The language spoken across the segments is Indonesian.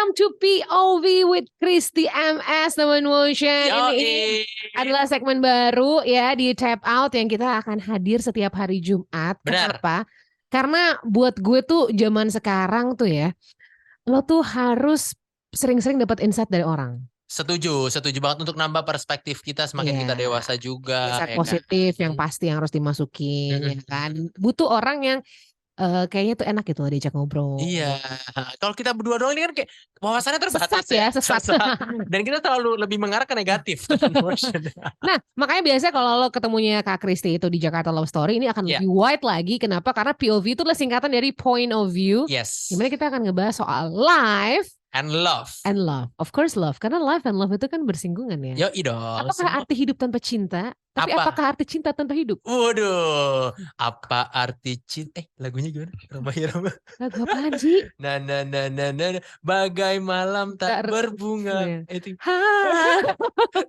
welcome to POV with Christy MS teman motion. Ini adalah segmen baru ya di Tap Out yang kita akan hadir setiap hari Jumat. Benar. Kenapa? Karena buat gue tuh zaman sekarang tuh ya, lo tuh harus sering-sering dapat insight dari orang. Setuju banget untuk nambah perspektif kita semakin kita dewasa juga. Insight positif yang pasti yang harus dimasukin, ya kan. Butuh orang yang kayaknya tuh enak gitu diajak ngobrol. Iya. Kalau kita berdua doang ini kan kayak wawasannya terbatas sesat. Dan kita terlalu lebih mengarah ke negatif. Nah, makanya biasanya kalau lo ketemunya Kak Christy itu di Jakarta Love Story ini akan lebih wide lagi. Kenapa? Karena POV itu adalah singkatan dari point of view. Yes. Gimana kita akan ngebahas soal life and love. And love. Of course love. Karena life and love itu kan bersinggungan ya. Yoi dong. Apakah arti hidup tanpa cinta? Tapi apakah arti cinta tanpa hidup? Waduh. Apa arti cinta? Lagunya gimana? Roma. Lagu apaan sih? Nah. Bagai malam tak berbunga. Itu.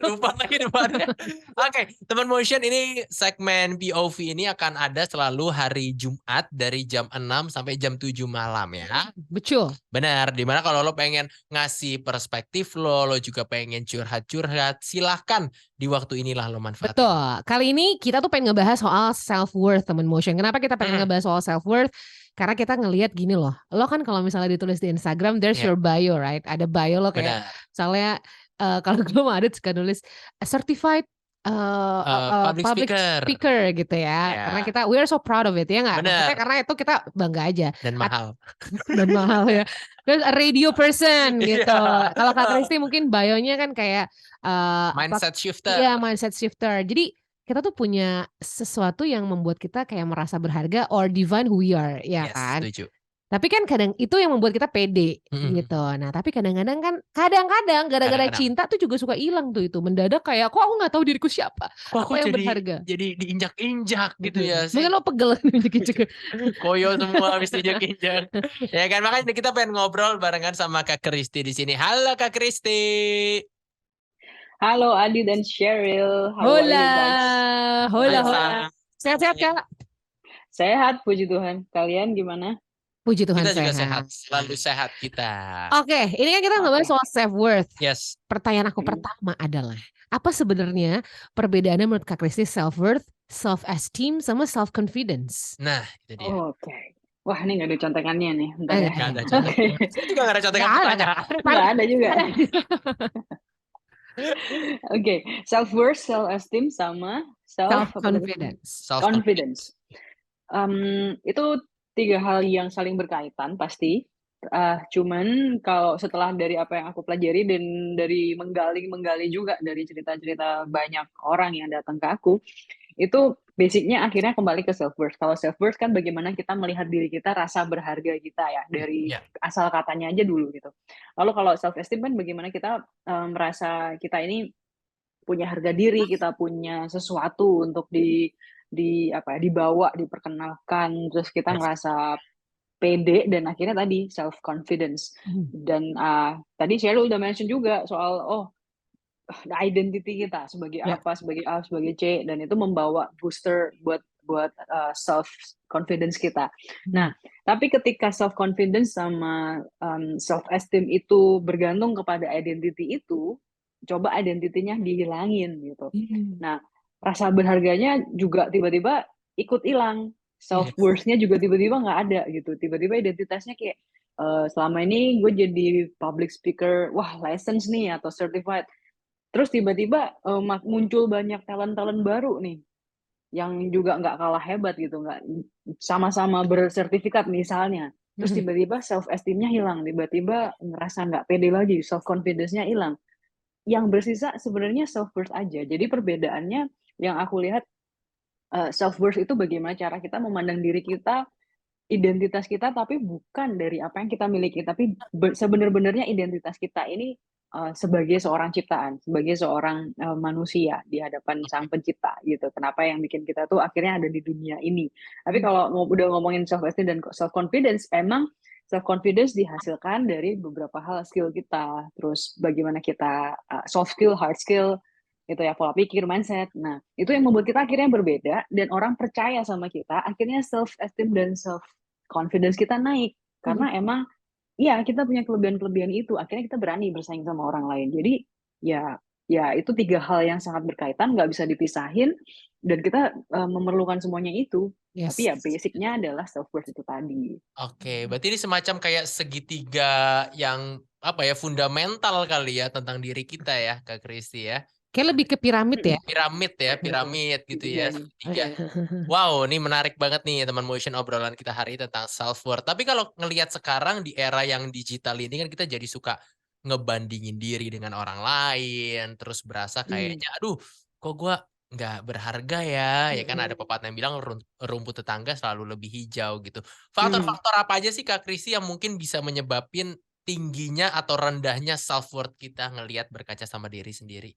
Lupa lagi depannya. Oke, teman motion, ini segmen POV ini akan ada selalu hari Jumat dari jam 6 sampai jam 7 malam ya. Betul. Benar, dimana kalau lo pengen ngasih perspektif lo juga pengen curhat-curhat, silahkan di waktu inilah lo manfaatkan. Betul. Kali ini kita tuh pengen ngebahas soal self-worth teman motion. Kenapa kita pengen ngebahas soal self-worth? Karena kita ngelihat gini loh. Lo kan kalau misalnya ditulis di Instagram, there's your bio, right? Ada bio lo kayak, misalnya kalau gue mau ada suka nulis certified public speaker gitu ya. Karena kita we are so proud of it ya nggak? Maksudnya karena itu kita bangga aja. Dan mahal. Dan mahal ya. Terus a radio person gitu. Kalau Kak Christy mungkin bio-nya kan kayak mindset shifter. Iya, mindset shifter. Jadi kita tuh punya sesuatu yang membuat kita kayak merasa berharga or divine who we are, ya kan? Setuju. Tapi kan kadang itu yang membuat kita pede gitu. Nah, tapi kadang-kadang gara-gara cinta tuh juga suka hilang tuh itu. Mendadak kayak kok aku nggak tahu diriku siapa. Kok aku yang berharga. Jadi diinjak-injak gitu ya. Mungkin lo pegel injak-injak. Koyo semua habis diinjak-injak. Ya kan, makanya kita pengen ngobrol barengan sama Kak Christy di sini. Halo Kak Christy. Halo Adi dan Cheryl. Hola. Sehat-sehat Kak? Sehat, puji Tuhan. Kalian gimana? Puji Tuhan kita juga sehat. Selalu sehat kita. Oke, ini kan kita ngebahas soal self-worth. Yes. Pertanyaan aku pertama adalah, apa sebenarnya perbedaannya menurut Kak Christy self-worth, self-esteem, sama self-confidence? Nah, itu dia. Oke. Wah, ini gak ada contekannya nih. Nggak ada contekan. Saya juga gak ada contekan pertanyaan. Nggak ada juga. Oke, self-worth, self-esteem, sama self-confidence. Confidence. Itu tiga hal yang saling berkaitan pasti. Cuman kalau setelah dari apa yang aku pelajari dan dari menggali juga dari cerita-cerita banyak orang yang datang ke aku, itu basicnya akhirnya kembali ke self-worth. Kalau self-worth kan bagaimana kita melihat diri kita, rasa berharga kita ya, dari asal katanya aja dulu gitu. Lalu kalau self-esteem kan bagaimana kita merasa kita ini punya harga diri, kita punya sesuatu untuk dibawa, diperkenalkan, terus kita ngerasa pede, dan akhirnya tadi self confidence. Dan tadi Cheryl udah mention juga soal identity kita sebagai apa, sebagai A, sebagai C, dan itu membawa booster buat self confidence kita. Nah, tapi ketika self confidence sama self esteem itu bergantung kepada identity itu, coba identitinya dihilangin gitu. Nah, rasa berharganya juga tiba-tiba ikut hilang, self worth-nya juga tiba-tiba nggak ada gitu. Tiba-tiba identitasnya kayak selama ini gue jadi public speaker, wah license nih atau certified. Terus tiba-tiba muncul banyak talent-talent baru nih yang juga nggak kalah hebat gitu, nggak sama-sama bersertifikat misalnya. Terus tiba-tiba self esteem-nya hilang, tiba-tiba ngerasa nggak pede lagi, self confidence-nya hilang. Yang bersisa sebenarnya self worth aja. Jadi perbedaannya yang aku lihat, self worth itu bagaimana cara kita memandang diri kita, identitas kita, tapi bukan dari apa yang kita miliki, tapi sebenar-benarnya identitas kita ini sebagai seorang ciptaan, sebagai seorang manusia di hadapan Sang Pencipta gitu. Kenapa yang bikin kita tuh akhirnya ada di dunia ini. Tapi kalau udah ngomongin self esteem dan self confidence, emang self confidence dihasilkan dari beberapa hal, skill kita, terus bagaimana kita soft skill, hard skill, itu ya, pola pikir, mindset. Nah, itu yang membuat kita akhirnya berbeda, dan orang percaya sama kita, akhirnya self esteem dan self confidence kita naik, karena emang iya kita punya kelebihan-kelebihan itu, akhirnya kita berani bersaing sama orang lain. Jadi ya itu 3 hal yang sangat berkaitan, nggak bisa dipisahin, dan kita memerlukan semuanya itu. Tapi Yes. ya basic-nya adalah self worth itu tadi. Oke, berarti ini semacam kayak segitiga yang apa ya, fundamental kali ya tentang diri kita ya, Kak Kristi ya. Kayak lebih ke piramid ya. Piramid ya, Betul. piramid gitu ya, Tiga. segitiga. Wow, ini menarik banget nih teman motion obrolan kita hari ini tentang self worth. Tapi kalau ngelihat sekarang di era yang digital ini kan kita jadi suka ngebandingin diri dengan orang lain, terus berasa kayaknya, aduh, kok gua nggak berharga ya? Ya kan ada pepatah yang bilang rumput tetangga selalu lebih hijau gitu. Faktor-faktor apa aja sih Kak Kristi yang mungkin bisa menyebabin tingginya atau rendahnya self worth kita ngelihat berkaca sama diri sendiri?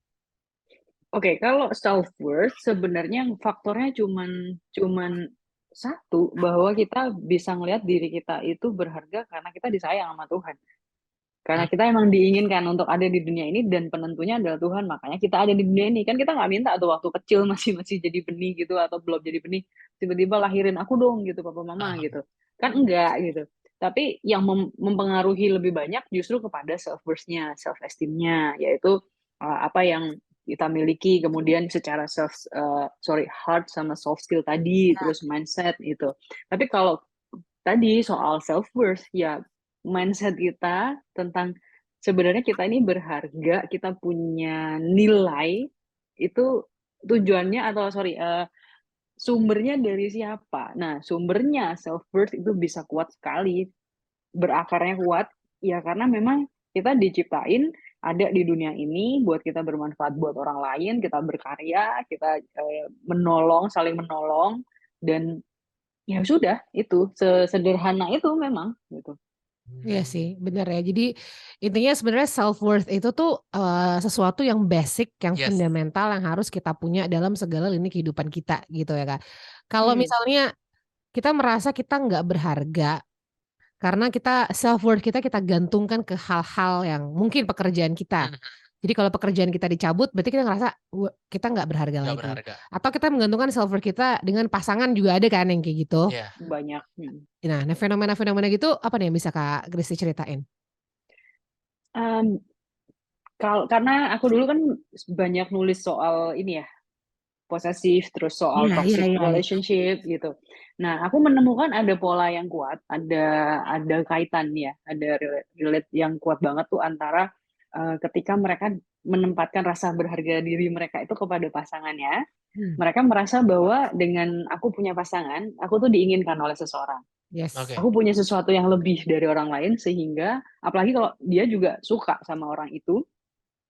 Oke, kalau self worth sebenarnya faktornya cuman satu, bahwa kita bisa ngelihat diri kita itu berharga karena kita disayang sama Tuhan. Karena Hmm. kita emang diinginkan untuk ada di dunia ini dan penentunya adalah Tuhan, makanya kita ada di dunia ini. Kan kita nggak minta tuh waktu kecil masih jadi benih gitu atau belum jadi benih, tiba-tiba lahirin aku dong gitu papa mama gitu. Kan enggak gitu. Tapi yang mempengaruhi lebih banyak justru kepada self worth-nya, self esteem-nya, yaitu apa yang kita miliki, kemudian secara heart sama soft skill tadi, terus mindset gitu. Tapi kalau tadi soal self worth, ya mindset kita tentang sebenarnya kita ini berharga, kita punya nilai, itu tujuannya atau sumbernya dari siapa. Nah, sumbernya self worth itu bisa kuat sekali, berakarnya kuat, ya karena memang kita diciptain ada di dunia ini buat kita bermanfaat buat orang lain, kita berkarya, kita saling menolong, dan ya sudah, itu sesederhana itu memang gitu. Iya sih, benar ya. Jadi intinya sebenarnya self worth itu tuh sesuatu yang basic, yang Yes. fundamental yang harus kita punya dalam segala lini kehidupan kita gitu ya Kak. Kalau misalnya kita merasa kita nggak berharga karena kita self worth kita gantungkan ke hal-hal yang mungkin pekerjaan kita. Jadi kalau pekerjaan kita dicabut berarti kita ngerasa kita nggak berharga Nggak lagi. berharga. Atau kita menggantungkan self worth kita dengan pasangan juga ada kan yang kayak gitu. Iya. Banyak. Nah, fenomena-fenomena gitu apa nih yang bisa Kak Kristi ceritain? Karena aku dulu kan banyak nulis soal ini ya, posesif, terus soal toxic relationship gitu. Nah, aku menemukan ada pola yang kuat, ada kaitan ya, ada relate yang kuat banget tuh antara ketika mereka menempatkan rasa berharga diri mereka itu kepada pasangannya, mereka merasa bahwa dengan aku punya pasangan, aku tuh diinginkan oleh seseorang. Yes. Oke. Aku punya sesuatu yang lebih dari orang lain, sehingga apalagi kalau dia juga suka sama orang itu,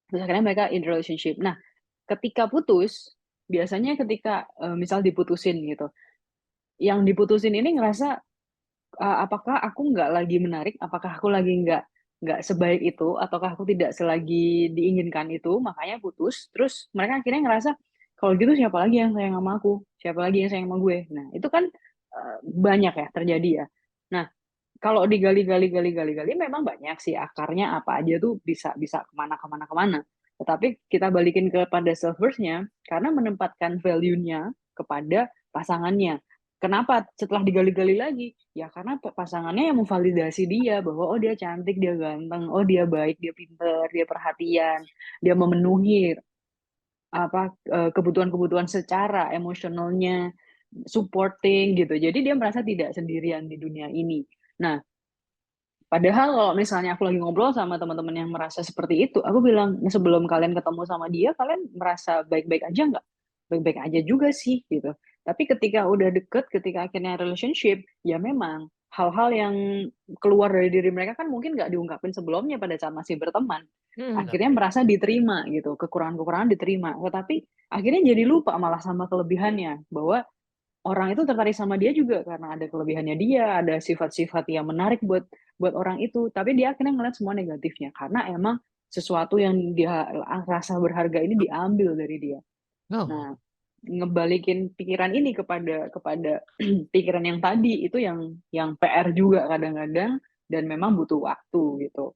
terus akhirnya mereka in relationship. Nah, ketika putus, biasanya ketika misal diputusin gitu, yang diputusin ini ngerasa apakah aku nggak lagi menarik, apakah aku lagi nggak sebaik itu, ataukah aku tidak selagi diinginkan itu, makanya putus. Terus mereka akhirnya ngerasa kalau gitu siapa lagi yang sayang sama aku, siapa lagi yang sayang sama gue. Nah itu kan banyak ya terjadi ya. Nah kalau digali memang banyak sih akarnya apa aja tuh bisa bisa kemana. Tetapi kita balikin kepada self worth-nya karena menempatkan value-nya kepada pasangannya. Kenapa setelah digali-gali lagi? Ya karena pasangannya yang memvalidasi dia bahwa oh dia cantik, dia ganteng, oh dia baik, dia pinter, dia perhatian, dia memenuhi kebutuhan-kebutuhan secara emosionalnya, supporting gitu. Jadi dia merasa tidak sendirian di dunia ini. Nah, padahal kalau misalnya aku lagi ngobrol sama teman-teman yang merasa seperti itu, aku bilang, sebelum kalian ketemu sama dia, kalian merasa baik-baik aja nggak? Baik-baik aja juga sih, gitu. Tapi ketika udah deket, ketika akhirnya relationship, ya memang hal-hal yang keluar dari diri mereka kan mungkin nggak diungkapin sebelumnya pada saat masih berteman. Akhirnya merasa diterima gitu, kekurangan-kekurangan diterima. Tetapi akhirnya jadi lupa malah sama kelebihannya, bahwa orang itu tertarik sama dia juga karena ada kelebihannya dia, ada sifat-sifat yang menarik buat orang itu, tapi dia akhirnya ngeliat semua negatifnya karena emang sesuatu yang dia rasa berharga ini diambil dari dia. Oh. Nah, ngebalikin pikiran ini kepada pikiran yang tadi itu yang PR juga kadang-kadang, dan memang butuh waktu gitu.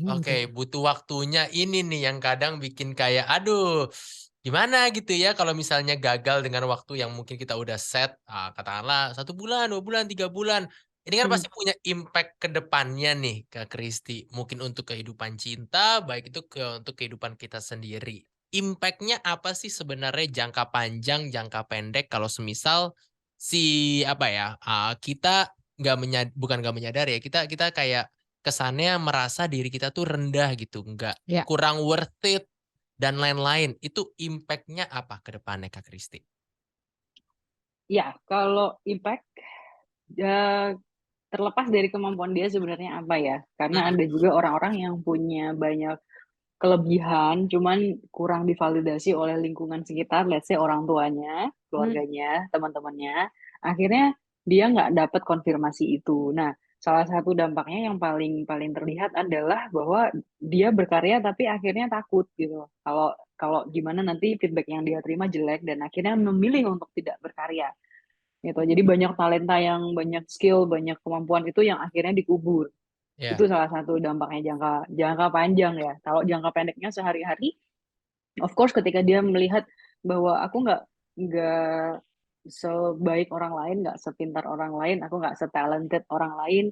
Oke, butuh waktunya ini nih yang kadang bikin kayak aduh, gimana gitu ya kalau misalnya gagal dengan waktu yang mungkin kita udah set, katakanlah 1 bulan, 2 bulan, 3 bulan. Ini kan Hmm. pasti punya impact ke depannya nih Kak Kristi. Mungkin untuk kehidupan cinta, baik itu untuk kehidupan kita sendiri. Impact-nya apa sih sebenarnya jangka panjang, jangka pendek kalau semisal kita bukan nggak menyadari ya, kita kayak kesannya merasa diri kita tuh rendah gitu, nggak Ya, kurang worth it dan lain-lain. Itu impact-nya apa ke depannya Kak Kristi? Ya, kalau impact ya, terlepas dari kemampuan dia sebenarnya apa ya. Karena Mhm, ada juga orang-orang yang punya banyak kelebihan, cuman kurang divalidasi oleh lingkungan sekitar, let's say orang tuanya, hmm, keluarganya, teman-temannya. Akhirnya dia nggak dapat konfirmasi itu. Nah, salah satu dampaknya yang paling paling terlihat adalah bahwa dia berkarya tapi akhirnya takut gitu. Kalau kalau gimana nanti feedback yang dia terima jelek dan akhirnya memilih untuk tidak berkarya gitu. Jadi banyak talenta yang banyak skill, banyak kemampuan itu yang akhirnya dikubur. ya. Itu salah satu dampaknya jangka jangka panjang ya. Kalau jangka pendeknya sehari-hari, of course ketika dia melihat bahwa aku nggak sebaik orang lain, nggak sepintar orang lain, aku nggak setalented orang lain,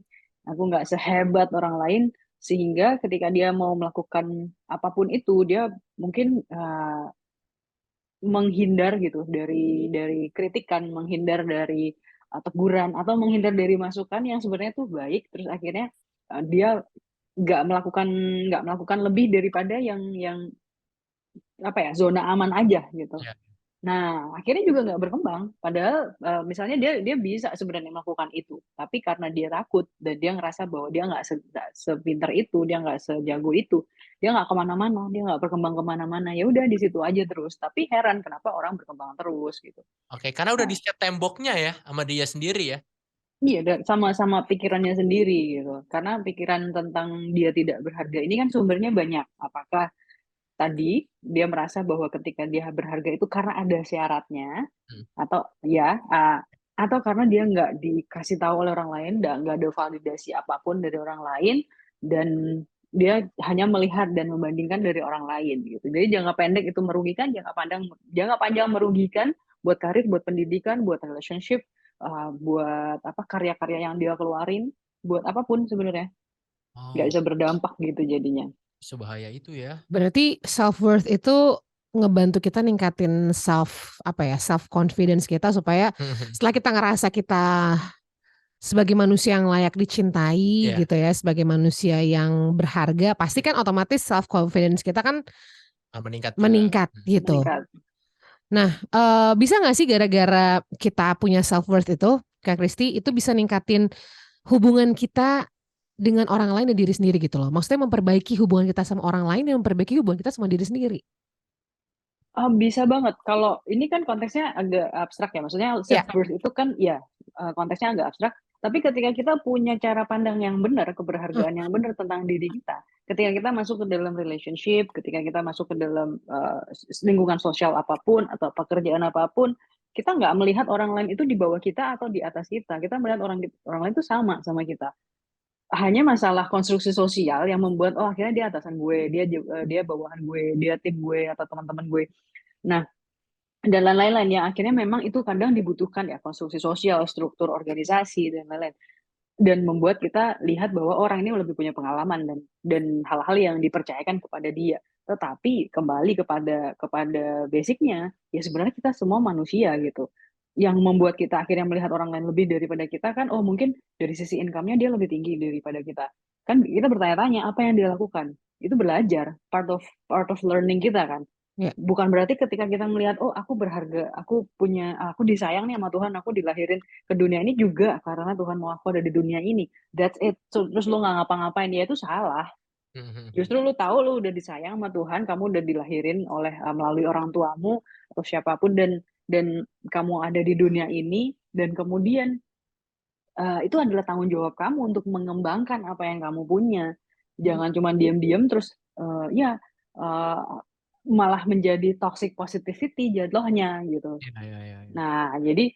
aku nggak sehebat orang lain, sehingga ketika dia mau melakukan apapun itu, dia mungkin menghindar gitu dari kritikan, menghindar dari teguran atau menghindar dari masukan yang sebenarnya tuh baik, terus akhirnya dia nggak melakukan nggak melakukan lebih daripada yang apa ya zona aman aja gitu. Ya. Nah akhirnya juga nggak berkembang. Padahal misalnya dia dia bisa sebenarnya melakukan itu, tapi karena dia takut dan dia ngerasa bahwa dia nggak sepinter itu, dia nggak sejago itu, dia nggak kemana-mana, dia nggak berkembang kemana-mana. Ya udah di situ aja terus. Tapi heran kenapa orang berkembang terus gitu. Oke, karena udah Nah, di-set temboknya ya sama dia sendiri ya. iya, sama-sama pikirannya sendiri gitu. Karena pikiran tentang dia tidak berharga ini kan sumbernya banyak. Apakah tadi dia merasa bahwa ketika dia berharga itu karena ada syaratnya, Hmm. atau ya, atau karena dia nggak dikasih tahu oleh orang lain, dan nggak ada validasi apapun dari orang lain, dan dia hanya melihat dan membandingkan dari orang lain gitu. Jadi jangka pendek itu merugikan, jangka panjang merugikan buat karir, buat pendidikan, buat relationship, buat apa karya-karya yang dia keluarin, buat apapun sebenarnya nggak Oh, bisa berdampak gitu jadinya. sebahaya itu ya. berarti self worth itu ngebantu kita ningkatin self confidence kita supaya setelah kita ngerasa kita sebagai manusia yang layak dicintai Ya, gitu ya, sebagai manusia yang berharga, pasti kan otomatis self confidence kita kan meningkat juga. meningkat gitu. Meningkat. Nah, bisa nggak sih gara-gara kita punya self worth itu, Kak Kristi, itu bisa ningkatin hubungan kita dengan orang lain dan diri sendiri gitu loh. Maksudnya memperbaiki hubungan kita sama orang lain dan memperbaiki hubungan kita sama diri sendiri. Bisa banget. Kalau ini kan konteksnya agak abstrak ya, maksudnya Ya. self worth itu kan ya konteksnya agak abstrak. Tapi ketika kita punya cara pandang yang benar, keberhargaan yang benar tentang diri kita, ketika kita masuk ke dalam relationship, ketika kita masuk ke dalam lingkungan sosial apapun atau pekerjaan apapun, kita nggak melihat orang lain itu di bawah kita atau di atas kita. Kita melihat orang lain itu sama sama kita. Hanya masalah konstruksi sosial yang membuat oh akhirnya dia atasan gue, dia bawahan gue, dia tim gue atau teman-teman gue. Nah, dan lain-lain yang akhirnya memang itu kadang dibutuhkan ya konstruksi sosial, struktur organisasi dan lain-lain. Dan membuat kita lihat bahwa orang ini lebih punya pengalaman dan hal-hal yang dipercayakan kepada dia. Tetapi kembali kepada basicnya, ya sebenarnya kita semua manusia gitu. Yang membuat kita akhirnya melihat orang lain lebih daripada kita kan, oh mungkin dari sisi income-nya dia lebih tinggi daripada kita. Kan kita bertanya-tanya apa yang dia lakukan. Itu belajar, part of learning kita kan. Ya. Bukan berarti ketika kita melihat oh aku berharga, aku disayang nih sama Tuhan, aku dilahirin ke dunia ini juga karena Tuhan mau aku ada di dunia ini. That's it. Terus lu nggak ngapa-ngapain, ya itu salah. Justru lu tahu lu udah disayang sama Tuhan, kamu udah dilahirin oleh melalui orang tuamu atau siapapun, dan kamu ada di dunia ini, dan kemudian itu adalah tanggung jawab kamu untuk mengembangkan apa yang kamu punya. Jangan cuma diam-diam terus ya uh, malah menjadi toxic positivity jatuhnya gitu. Ya, ya, ya, ya. Nah, jadi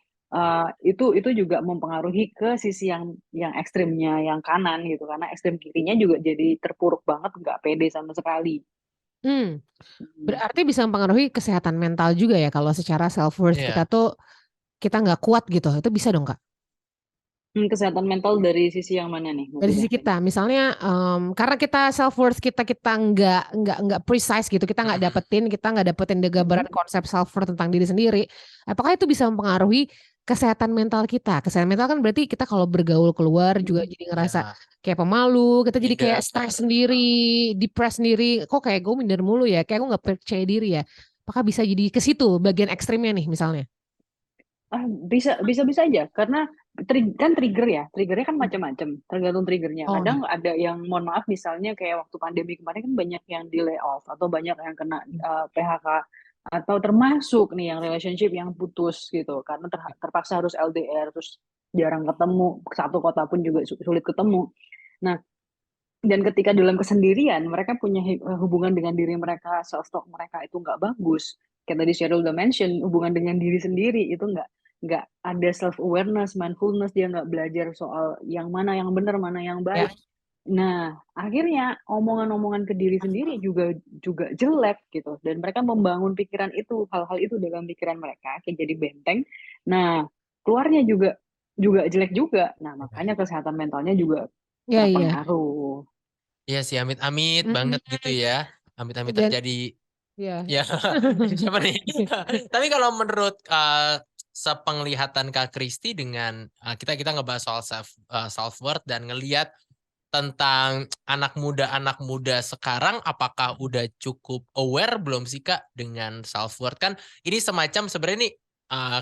itu juga mempengaruhi ke sisi yang ekstrimnya yang kanan gitu, karena ekstrem kirinya juga jadi terpuruk banget, nggak pede sama sekali. Hmm, Hmm. berarti bisa mempengaruhi kesehatan mental juga ya kalau secara self worth Iya. kita tuh kita nggak kuat gitu. Itu bisa dong, Kak? Kesehatan mental dari sisi yang mana nih, Mbak Dari Dida? sisi kita, misalnya karena kita self worth kita nggak precise gitu, kita nggak dapetin the gambaran konsep self worth tentang diri sendiri. Apakah itu bisa mempengaruhi kesehatan mental kita? Kesehatan mental kan berarti kita kalau bergaul keluar juga jadi ngerasa Ya, kayak pemalu, kita jadi kayak minder. stres sendiri, depres sendiri. Kok kayak gue minder mulu ya? Kayak gue nggak percaya diri ya? Apakah bisa jadi ke situ bagian ekstrimnya nih misalnya? Bisa aja karena kan triggernya kan macam-macam, tergantung triggernya. Oh Kadang ada yang mohon maaf misalnya kayak waktu pandemi kemarin kan banyak yang di layoff atau banyak yang kena PHK atau termasuk nih yang relationship yang putus gitu karena terpaksa harus LDR terus jarang ketemu, satu kota pun juga sulit ketemu. Nah, dan ketika dalam kesendirian mereka punya hubungan dengan diri mereka, self talk mereka itu nggak bagus. Kayak tadi Cheryl udah mention, hubungan dengan diri sendiri itu nggak ada self awareness, mindfulness, dia nggak belajar soal yang mana yang benar, mana yang ya, baik. Nah, akhirnya omongan-omongan ke diri sendiri juga juga jelek gitu, dan mereka membangun pikiran itu, hal-hal itu dalam pikiran mereka kayak jadi benteng. Nah, keluarnya juga juga jelek juga. Nah, makanya kesehatan mentalnya juga ya, iya. terpengaruh. Iya sih, amit-amit banget gitu ya. Amit-amit Dan terjadi. ya. Ya, siapa nih? Tapi kalau menurut sepenglihatan Kak Kristi dengan kita kita ngebahas soal self worth dan ngelihat tentang anak muda sekarang, apakah udah cukup aware belum sih Kak dengan self worth? Kan ini semacam sebenarnya nih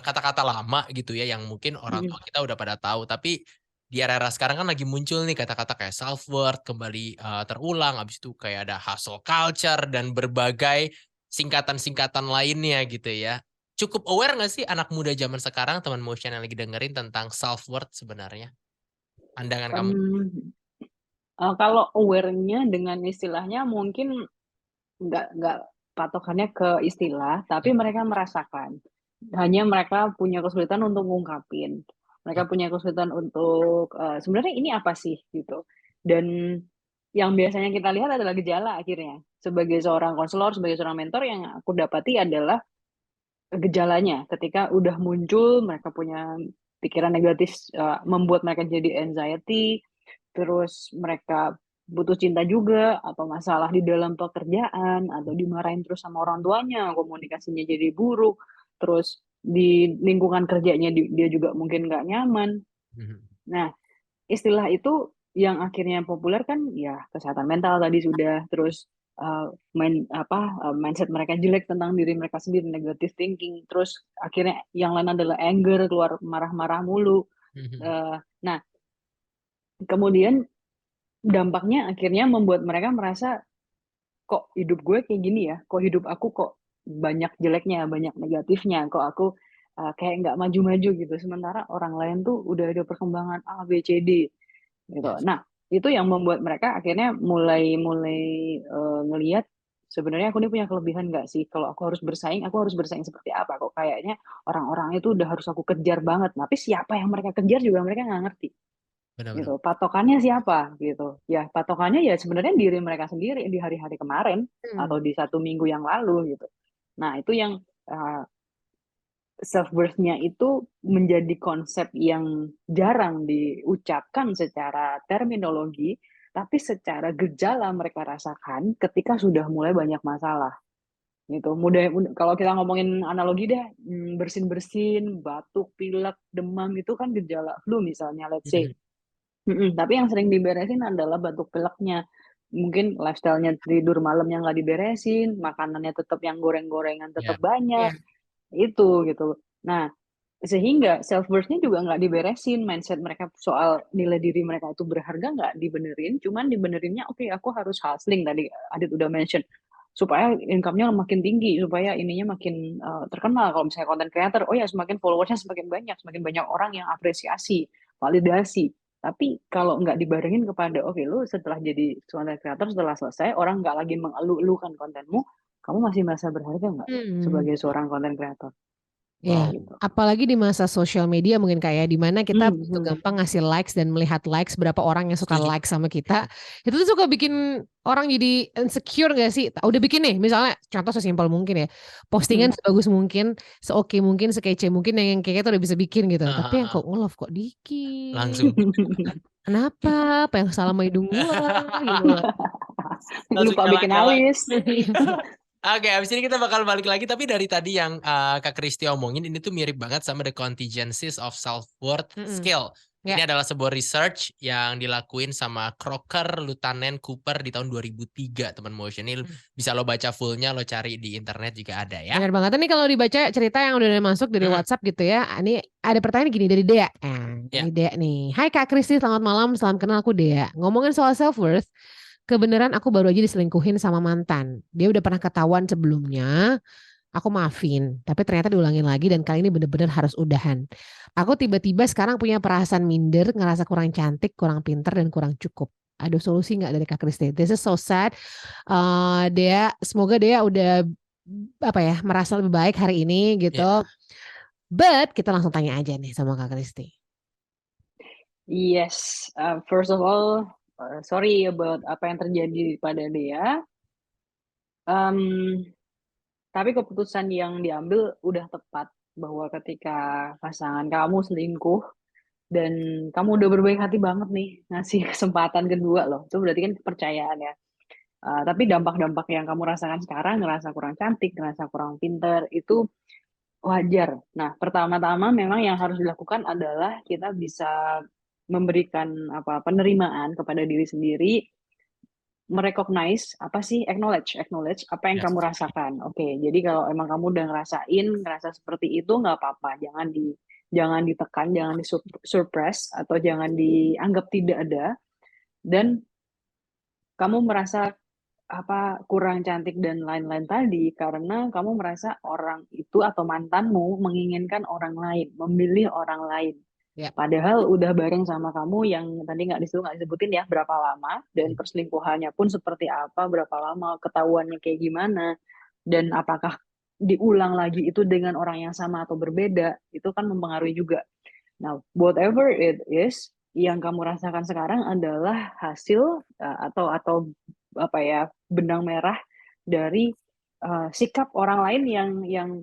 kata-kata lama gitu ya yang mungkin orang tua kita udah pada tahu, tapi di era-era sekarang kan lagi muncul nih kata-kata kayak self worth kembali terulang, habis itu kayak ada hustle culture dan berbagai singkatan-singkatan lainnya gitu ya. Cukup aware nggak sih anak muda zaman sekarang, teman motion yang lagi dengerin tentang self worth sebenarnya? Pandangan kamu? Um, Kalau aware-nya dengan istilahnya mungkin nggak patokannya ke istilah, tapi mereka merasakan. Hanya mereka punya kesulitan untuk ngungkapin. Mereka punya kesulitan untuk sebenarnya ini apa sih gitu. Dan yang biasanya kita lihat adalah gejala akhirnya. Sebagai seorang konselor, sebagai seorang mentor yang aku dapati adalah gejalanya. Ketika udah muncul, mereka punya pikiran negatif, membuat mereka jadi anxiety, terus mereka butuh cinta juga, atau masalah di dalam pekerjaan, atau dimarahin terus sama orang tuanya, komunikasinya jadi buruk, terus di lingkungan kerjanya dia juga mungkin nggak nyaman. Nah, istilah itu yang akhirnya populer kan ya kesehatan mental tadi sudah, terus mindset mereka jelek tentang diri mereka sendiri, negative thinking, terus akhirnya yang lain adalah anger, keluar marah-marah mulu. Nah, kemudian dampaknya akhirnya membuat mereka merasa kok hidup gue kayak gini ya, kok hidup aku kok banyak jeleknya, banyak negatifnya, kok aku kayak nggak maju-maju gitu, sementara orang lain tuh udah ada perkembangan A B C D gitu. Yes. Nah, itu yang membuat mereka akhirnya mulai mulai ngelihat sebenarnya aku ini punya kelebihan nggak sih? Kalau aku harus bersaing seperti apa? Kok kayaknya orang-orang itu udah harus aku kejar banget. Tapi siapa yang mereka kejar juga mereka nggak ngerti Benar-benar. gitu. Patokannya siapa gitu? Ya patokannya ya sebenarnya diri mereka sendiri di hari-hari kemarin atau di 1 minggu yang lalu gitu. Nah, itu yang self worth-nya itu menjadi konsep yang jarang diucapkan secara terminologi, tapi secara gejala mereka rasakan ketika sudah mulai banyak masalah. Gitu. Kalau kita ngomongin analogi deh, bersin-bersin, batuk, pilek, demam itu kan gejala flu misalnya, let's say. Tapi yang sering diberesin adalah batuk pileknya. Mungkin lifestyle-nya tidur malamnya nggak diberesin, makanannya tetap yang goreng-gorengan Ya. tetap banyak, itu gitu. Nah, sehingga self worth-nya juga nggak diberesin, mindset mereka soal nilai diri mereka itu berharga nggak dibenerin, cuman dibenerinnya oke, aku harus hustling tadi Adit udah mention supaya income-nya makin tinggi, supaya ininya makin terkenal. Kalau misalnya content creator, oh ya semakin followersnya semakin banyak orang yang apresiasi, validasi. Tapi kalau nggak dibarengin kepada, oke, lu setelah jadi content creator, setelah selesai, orang nggak lagi mengeluh-elukan kontenmu, kamu masih merasa berharga nggak Hmm. sebagai seorang content creator? Iya, gitu. apalagi di masa sosial media mungkin kayak di mana kita begitu Hmm. gampang ngasih likes dan melihat likes berapa orang yang suka Setuju. like sama kita. Itu tuh suka bikin orang jadi insecure gak sih? Udah bikin nih, misalnya contoh sesimpel mungkin ya. Postingan sebagus mungkin, seoke mungkin, sekece mungkin yang kayak tuh udah bisa bikin gitu. Tapi yang kok nge-love kok dikit. Langsung Kenapa? Apa yang salah sama hidung gua gitu loh. langsung Lupa bikin nyala-nyala. alis. Oke, abis ini kita bakal balik lagi. Tapi dari tadi yang Kak Kristi omongin, ini tuh mirip banget sama The Contingencies of Self-Worth Skill. Ya. Ini adalah sebuah research yang dilakuin sama Crocker, Lieutenant Cooper di tahun 2003, teman Motion. Ini bisa lo baca fullnya, lo cari di internet juga ada ya. Benar banget. Ini kalau dibaca cerita yang udah masuk dari WhatsApp gitu ya. Ini ada pertanyaan gini dari Dea. Ini Dea nih. Hai Kak Kristi, selamat malam. Salam kenal, aku Dea. Ngomongin soal self-worth, kebenaran aku baru aja diselingkuhin sama mantan. Dia udah pernah ketahuan sebelumnya. Aku maafin, tapi ternyata diulangin lagi dan kali ini bener-bener harus udahan. Aku tiba-tiba sekarang punya perasaan minder, ngerasa kurang cantik, kurang pinter, dan kurang cukup. Ada solusi nggak dari Kak Kristi? This is so sad. Dea, semoga Dea udah merasa lebih baik hari ini gitu. But kita langsung tanya aja nih sama Kak Kristi. Yes, first of all, sorry about apa yang terjadi pada Dea. Tapi keputusan yang diambil udah tepat, bahwa ketika pasangan kamu selingkuh dan kamu udah berbaik hati banget nih ngasih kesempatan kedua loh, itu berarti kan kepercayaan ya. Tapi dampak-dampak yang kamu rasakan sekarang, ngerasa kurang cantik, ngerasa kurang pinter, itu wajar. Nah, pertama-tama memang yang harus dilakukan adalah kita bisa memberikan penerimaan kepada diri sendiri, merecognize acknowledge apa yang kamu rasakan. Oke, jadi kalau emang kamu udah ngerasa seperti itu, nggak apa-apa, jangan ditekan, jangan suppress, atau jangan dianggap tidak ada. Dan kamu merasa kurang cantik dan lain-lain tadi karena kamu merasa orang itu atau mantanmu menginginkan orang lain, memilih orang lain. Padahal udah bareng sama kamu yang tadi nggak disebutin ya berapa lama, dan perselingkuhannya pun seperti apa, berapa lama, ketahuannya kayak gimana, dan apakah diulang lagi itu dengan orang yang sama atau berbeda, itu kan mempengaruhi juga. Nah, whatever it is, yang kamu rasakan sekarang adalah hasil atau benang merah dari sikap orang lain yang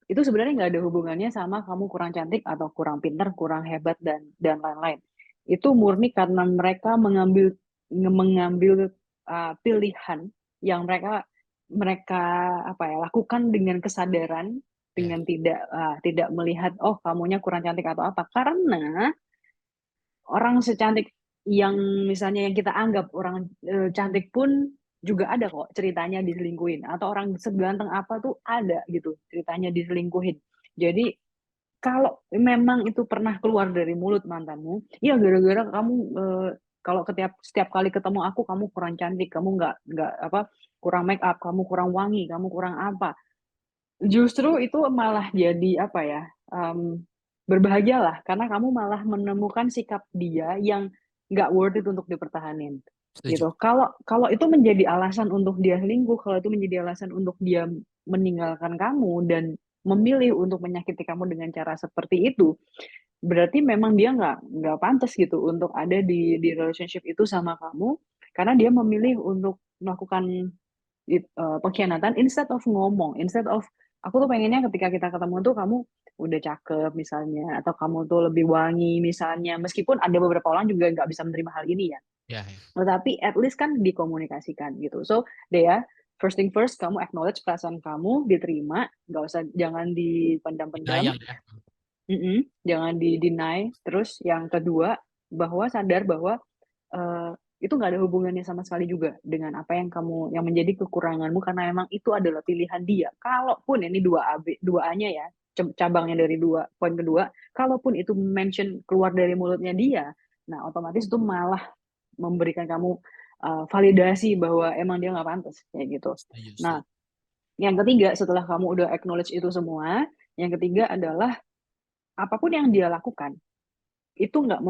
itu sebenarnya nggak ada hubungannya sama kamu kurang cantik atau kurang pintar, kurang hebat dan lain-lain. Itu murni karena mereka mengambil pilihan yang mereka lakukan dengan kesadaran, dengan tidak melihat kamunya kurang cantik atau apa. Karena orang secantik yang misalnya yang kita anggap orang cantik pun juga ada kok ceritanya diselingkuhin, atau orang seganteng apa tuh ada gitu ceritanya diselingkuhin. Jadi kalau memang itu pernah keluar dari mulut mantanmu, ya gara-gara kamu kalau setiap kali ketemu aku kamu kurang cantik, kamu nggak kurang make up, kamu kurang wangi, kamu kurang apa. Justru itu malah jadi berbahagialah karena kamu malah menemukan sikap dia yang nggak worth it untuk dipertahanin. Gitu. Kalau itu menjadi alasan untuk dia selingkuh, kalau itu menjadi alasan untuk dia meninggalkan kamu dan memilih untuk menyakiti kamu dengan cara seperti itu, berarti memang dia nggak pantas gitu untuk ada di relationship itu sama kamu, karena dia memilih untuk melakukan pengkhianatan instead of ngomong, instead of aku tuh pengennya ketika kita ketemu tuh kamu udah cakep misalnya, atau kamu tuh lebih wangi misalnya, meskipun ada beberapa orang juga nggak bisa menerima hal ini ya. Tetapi at least kan dikomunikasikan gitu. So Dea, first thing first, kamu acknowledge perasaan kamu, diterima, jangan dipendam-pendam, jangan di-deny. Terus yang kedua, bahwa sadar bahwa itu nggak ada hubungannya sama sekali juga dengan apa yang menjadi kekuranganmu, karena memang itu adalah pilihan dia. Kalaupun ini 2A-nya ya, cabangnya dari poin kedua, kalaupun itu mention keluar dari mulutnya dia, nah otomatis itu malah memberikan kamu validasi bahwa emang dia nggak pantas kayak gitu. Nah, yang ketiga setelah kamu udah acknowledge itu semua, yang ketiga adalah apapun yang dia lakukan itu nggak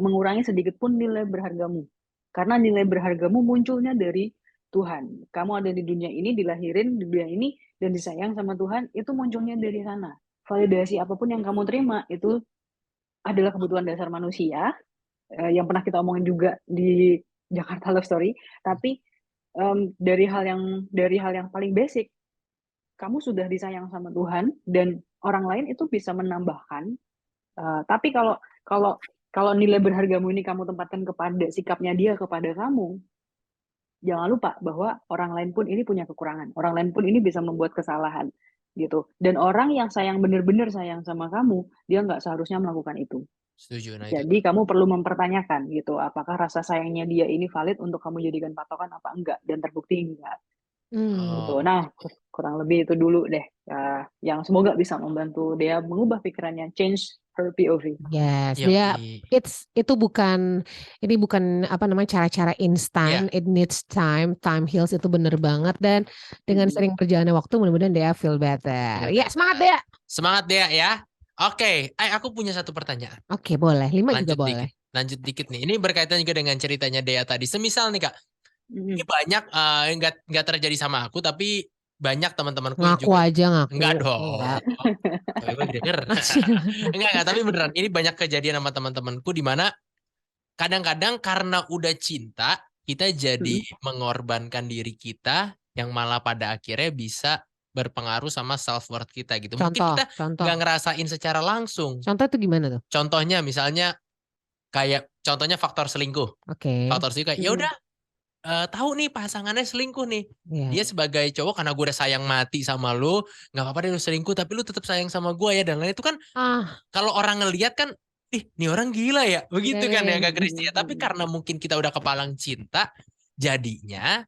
mengurangi sedikit pun nilai berhargamu. Karena nilai berhargamu munculnya dari Tuhan. Kamu ada di dunia ini, dilahirin di dunia ini, dan disayang sama Tuhan, itu munculnya dari sana. Validasi apapun yang kamu terima, itu adalah kebutuhan dasar manusia, yang pernah kita omongin juga di Jakarta Love Story. Tapi dari hal yang paling basic, kamu sudah disayang sama Tuhan, dan orang lain itu bisa menambahkan. Tapi kalau nilai berhargamu ini kamu tempatkan kepada sikapnya dia kepada kamu, jangan lupa bahwa orang lain pun ini punya kekurangan. Orang lain pun ini bisa membuat kesalahan gitu. Dan orang yang benar-benar sayang sama kamu, dia nggak seharusnya melakukan itu. Setuju. Nah, Jadi kamu perlu mempertanyakan gitu, apakah rasa sayangnya dia ini valid untuk kamu jadikan patokan apa enggak, dan terbukti enggak. Gitu. Oh, Nah, kurang lebih itu dulu deh, yang semoga bisa membantu dia mengubah pikirannya, change her POV. Yes, dia yoi. itu bukan apa namanya cara-cara Iya, instan, it needs time, time heals, itu bener banget, dan dengan sering berjalannya waktu mudah-mudahan dia feel better. feel Ya, better. semangat Dea. Semangat Dea ya. Oke, aku punya satu pertanyaan. Oke, boleh. 5 juga boleh. Lanjut dikit nih. Ini berkaitan juga dengan ceritanya Dea tadi. Semisal nih Kak, ini banyak nggak terjadi sama aku, tapi banyak teman-temanku yang Ngaku juga aja, ngaku. enggak dong. Enggak. Emang denger. Enggak, tapi beneran. Ini banyak kejadian sama teman-temanku di mana kadang-kadang karena udah cinta, kita jadi mengorbankan diri kita yang malah pada akhirnya bisa berpengaruh sama self worth kita gitu. Mungkin kita Contoh. nggak ngerasain secara langsung. Contoh itu gimana tuh? Contohnya misalnya contohnya faktor selingkuh. Oke. Faktor selingkuh ya udah, tahu nih pasangannya selingkuh nih. Iya. Dia sebagai cowok, karena gue udah sayang mati sama lu, nggak apa-apa deh lu selingkuh, tapi lu tetap sayang sama gue ya, dan lain itu kan kalau orang ngelihat kan, nih orang gila ya, begitu kan ya Kak Kristi ya. Tapi karena mungkin kita udah kepalang cinta, jadinya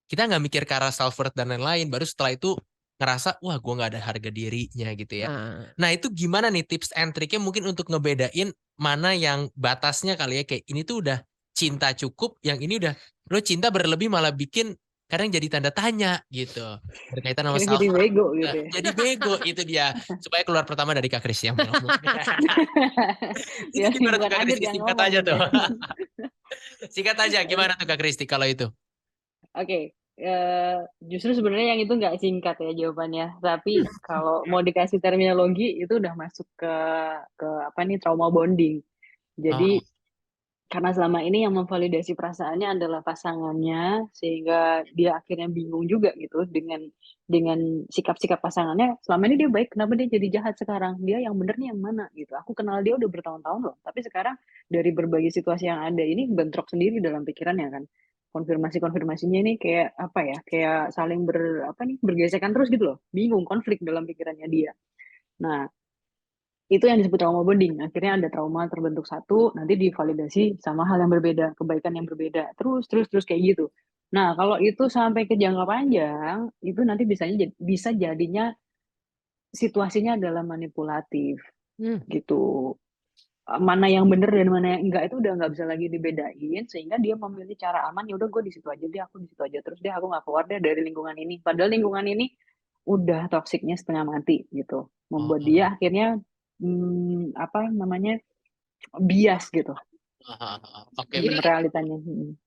kita nggak mikir ke arah self worth dan lain-lain. Baru setelah itu ngerasa, wah gue nggak ada harga dirinya gitu ya. Nah itu gimana nih tips and triknya mungkin untuk ngebedain mana yang batasnya kali ya, kayak ini tuh udah cinta cukup, yang ini udah lo cinta berlebih malah bikin kadang jadi tanda tanya gitu, berkaitan sama self Jadi worth. bego gitu ya. Jadi bego itu dia. Supaya keluar pertama dari Kak Kris yang ngomong. Itu Ya, gimana tuh bukan Kak Adit Kristi? yang Singkat ngomong aja tuh. gitu. Singkat aja, gimana tuh Kak Kristi kalau itu? Oke, justru sebenarnya yang itu nggak singkat ya jawabannya. Tapi kalau mau dikasih terminologi itu udah masuk ke apa nih, trauma bonding. Jadi Oh, karena selama ini yang memvalidasi perasaannya adalah pasangannya, sehingga dia akhirnya bingung juga gitu dengan sikap-sikap pasangannya. Selama ini dia baik, kenapa dia jadi jahat sekarang? Dia yang bener nih yang mana gitu. Aku kenal dia udah bertahun-tahun loh, tapi sekarang dari berbagai situasi yang ada ini bentrok sendiri dalam pikirannya kan. Konfirmasinya ini kayak apa ya? Kayak saling bergesekan terus gitu loh. Bingung, konflik dalam pikirannya dia. Nah, itu yang disebut trauma bonding. Akhirnya ada trauma terbentuk satu, nanti divalidasi sama hal yang berbeda, kebaikan yang berbeda, terus kayak gitu. Nah, kalau itu sampai ke jangka panjang, itu nanti bisa jadinya situasinya adalah manipulatif gitu. Mana yang benar dan mana yang enggak itu udah nggak bisa lagi dibedain, sehingga dia memilih cara aman, ya udah gue di situ aja deh, aku di situ aja terus deh, aku nggak keluar deh dari lingkungan ini. Padahal lingkungan ini udah toksiknya setengah mati gitu, membuat dia akhirnya apa namanya, bias gitu Oke, realitanya.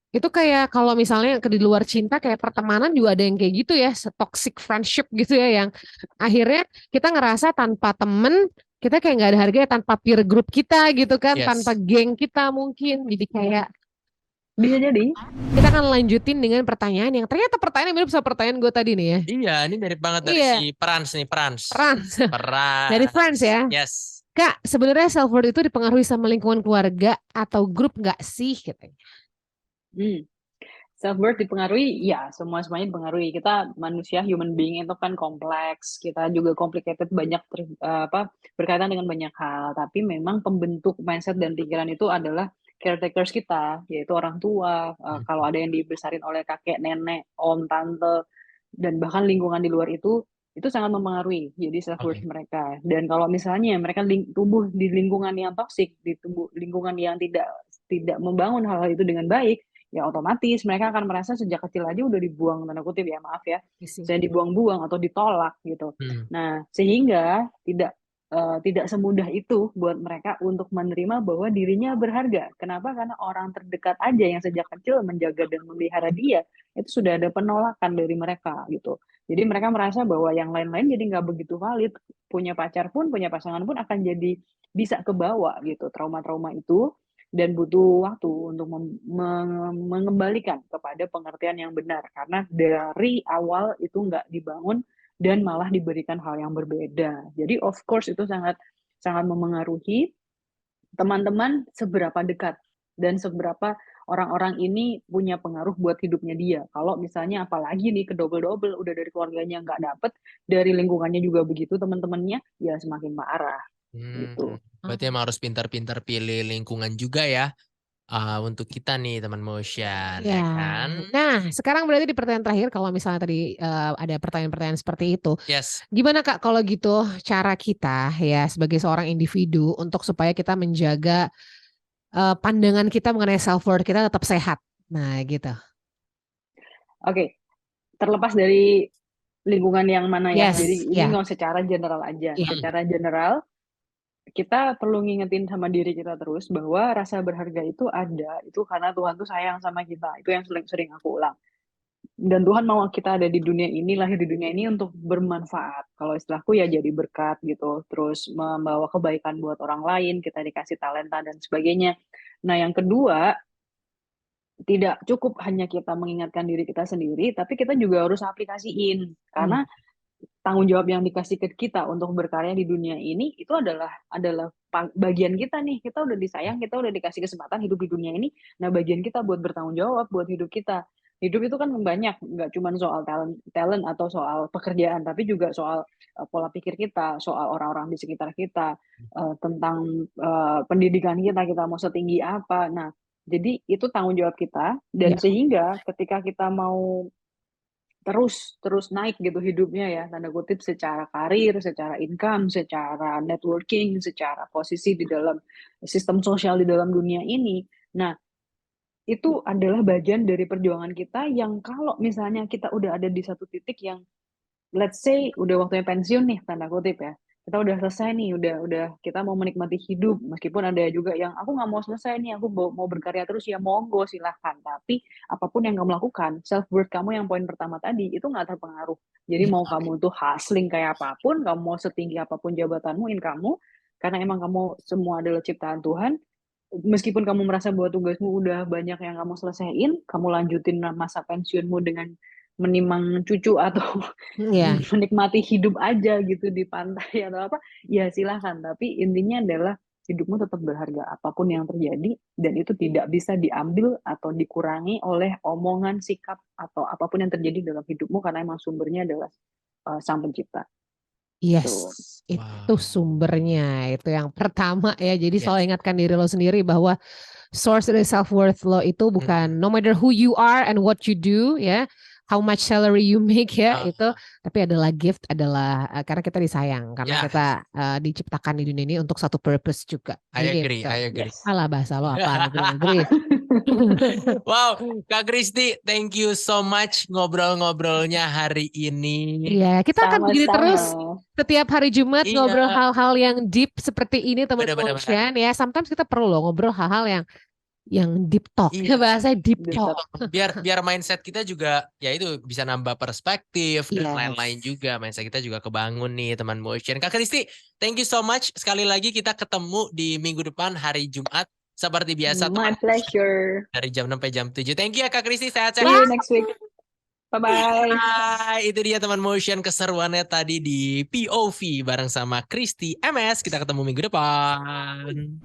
Itu kayak kalau misalnya di luar cinta, kayak pertemanan juga ada yang kayak gitu ya, toxic friendship gitu ya, yang akhirnya kita ngerasa tanpa temen kita kayak nggak ada harganya, tanpa peer group kita gitu kan, tanpa geng kita mungkin. Jadi kayak bisa jadi. Kita akan lanjutin dengan pertanyaan yang ternyata pertanyaan mirip sama pertanyaan gue tadi nih ya. Iya, ini mirip banget dari si Frans nih, Frans. Dari Frans ya. Yes. Kak, sebenarnya self worth itu dipengaruhi sama lingkungan keluarga atau grup nggak sih katanya? Self worth dipengaruhi, ya semuanya dipengaruhi. Kita manusia, human being itu kan kompleks. Kita juga complicated, banyak berkaitan dengan banyak hal. Tapi memang pembentuk mindset dan pikiran itu adalah caretakers kita, yaitu orang tua. Kalau ada yang dibesarin oleh kakek, nenek, om, tante, dan bahkan lingkungan di luar itu sangat mempengaruhi jadi self worth mereka. Dan kalau misalnya mereka tumbuh di lingkungan yang toksik, di lingkungan yang tidak membangun hal-hal itu dengan baik, ya otomatis mereka akan merasa sejak kecil aja udah dibuang, tanda kutip ya, maaf ya, saya dibuang-buang atau ditolak gitu. Nah, sehingga tidak tidak semudah itu buat mereka untuk menerima bahwa dirinya berharga. Kenapa? Karena orang terdekat aja yang sejak kecil menjaga dan memelihara dia, itu sudah ada penolakan dari mereka gitu. Jadi mereka merasa bahwa yang lain-lain jadi nggak begitu valid. Punya pacar pun, punya pasangan pun akan jadi bisa kebawa gitu trauma-trauma itu, dan butuh waktu untuk mengembalikan kepada pengertian yang benar. Karena dari awal itu nggak dibangun dan malah diberikan hal yang berbeda. Jadi of course itu sangat sangat memengaruhi teman-teman seberapa dekat dan seberapa orang-orang ini punya pengaruh buat hidupnya dia. Kalau misalnya apalagi nih kedouble-double udah dari keluarganya nggak dapet, dari lingkungannya juga begitu teman-temannya, ya semakin parah gitu. Berarti emang harus pintar-pintar pilih lingkungan juga ya. Untuk kita nih teman motion, ya kan? Nah, sekarang berarti di pertanyaan terakhir, kalau misalnya tadi ada pertanyaan-pertanyaan seperti itu, Yes. gimana Kak kalau gitu cara kita ya sebagai seorang individu untuk supaya kita menjaga pandangan kita mengenai self worth kita tetap sehat. Nah, gitu. Oke, terlepas dari lingkungan yang mana ya. Yes, Jadi ini nggak secara general aja. Secara general kita perlu ngingetin sama diri kita terus bahwa rasa berharga itu ada, itu karena Tuhan tuh sayang sama kita. Itu yang sering aku ulang. Dan Tuhan mau kita ada di dunia ini, lahir di dunia ini untuk bermanfaat. Kalau istilahku ya jadi berkat gitu, terus membawa kebaikan buat orang lain, kita dikasih talenta dan sebagainya. Nah, yang kedua, tidak cukup hanya kita mengingatkan diri kita sendiri, tapi kita juga harus aplikasiin. Karena tanggung jawab yang dikasih ke kita untuk berkarya di dunia ini itu adalah bagian kita nih. Kita udah disayang, kita udah dikasih kesempatan hidup di dunia ini. Nah, bagian kita buat bertanggung jawab buat hidup kita. Hidup itu kan banyak, nggak cuma soal talent atau soal pekerjaan, tapi juga soal pola pikir kita, soal orang-orang di sekitar kita, tentang pendidikan kita mau setinggi apa. Nah, jadi itu tanggung jawab kita, dan sehingga ketika kita mau terus naik gitu hidupnya ya, tanda kutip, secara karir, secara income, secara networking, secara posisi di dalam sistem sosial di dalam dunia ini. Nah, itu adalah bagian dari perjuangan kita yang kalau misalnya kita udah ada di satu titik yang let's say udah waktunya pensiun nih, tanda kutip ya, kita udah selesai nih, udah kita mau menikmati hidup, meskipun ada juga yang aku nggak mau selesai nih, aku mau berkarya terus, ya monggo silahkan, tapi apapun yang kamu lakukan, self worth kamu yang poin pertama tadi itu nggak terpengaruh. Jadi mau kamu tuh hustling kayak apapun, kamu mau setinggi apapun jabatanmu, kamu, karena emang kamu semua adalah ciptaan Tuhan. Meskipun kamu merasa bahwa tugasmu udah banyak yang kamu selesaiin, kamu lanjutin masa pensiunmu dengan menimang cucu atau menikmati hidup aja gitu di pantai atau apa, ya silahkan. Tapi intinya adalah hidupmu tetap berharga apapun yang terjadi, dan itu tidak bisa diambil atau dikurangi oleh omongan, sikap, atau apapun yang terjadi dalam hidupmu, karena emang sumbernya adalah Sang Pencipta. Yes, itu sumbernya, itu yang pertama ya. Jadi selalu ingatkan diri lo sendiri bahwa source dari self worth lo itu bukan no matter who you are and what you do ya, how much salary you make ya, itu, tapi adalah gift, adalah karena kita disayang, karena kita diciptakan di dunia ini untuk satu purpose juga. I agree. Alah, bahasa lo apa? Agree. Wow, Kak Kristi, thank you so much ngobrol-ngobrolnya hari ini. Iya, kita akan begini terus setiap hari Jumat ngobrol hal-hal yang deep seperti ini, teman-teman. Ya, sometimes kita perlu loh ngobrol hal-hal yang deep talk, bahasanya deep talk. Biar mindset kita juga ya itu bisa nambah perspektif dan lain-lain juga. Mindset kita juga kebangun nih, teman motion. Kak Kristi, thank you so much. Sekali lagi kita ketemu di minggu depan hari Jumat. Seperti biasa. My pleasure. Dari jam 6 sampai jam 7. Thank you ya Kak Kristi, sehat-sehat. See you next week. Bye-bye. Bye. Itu dia teman motion, keseruannya tadi di POV bareng sama Kristi MS. Kita ketemu minggu depan.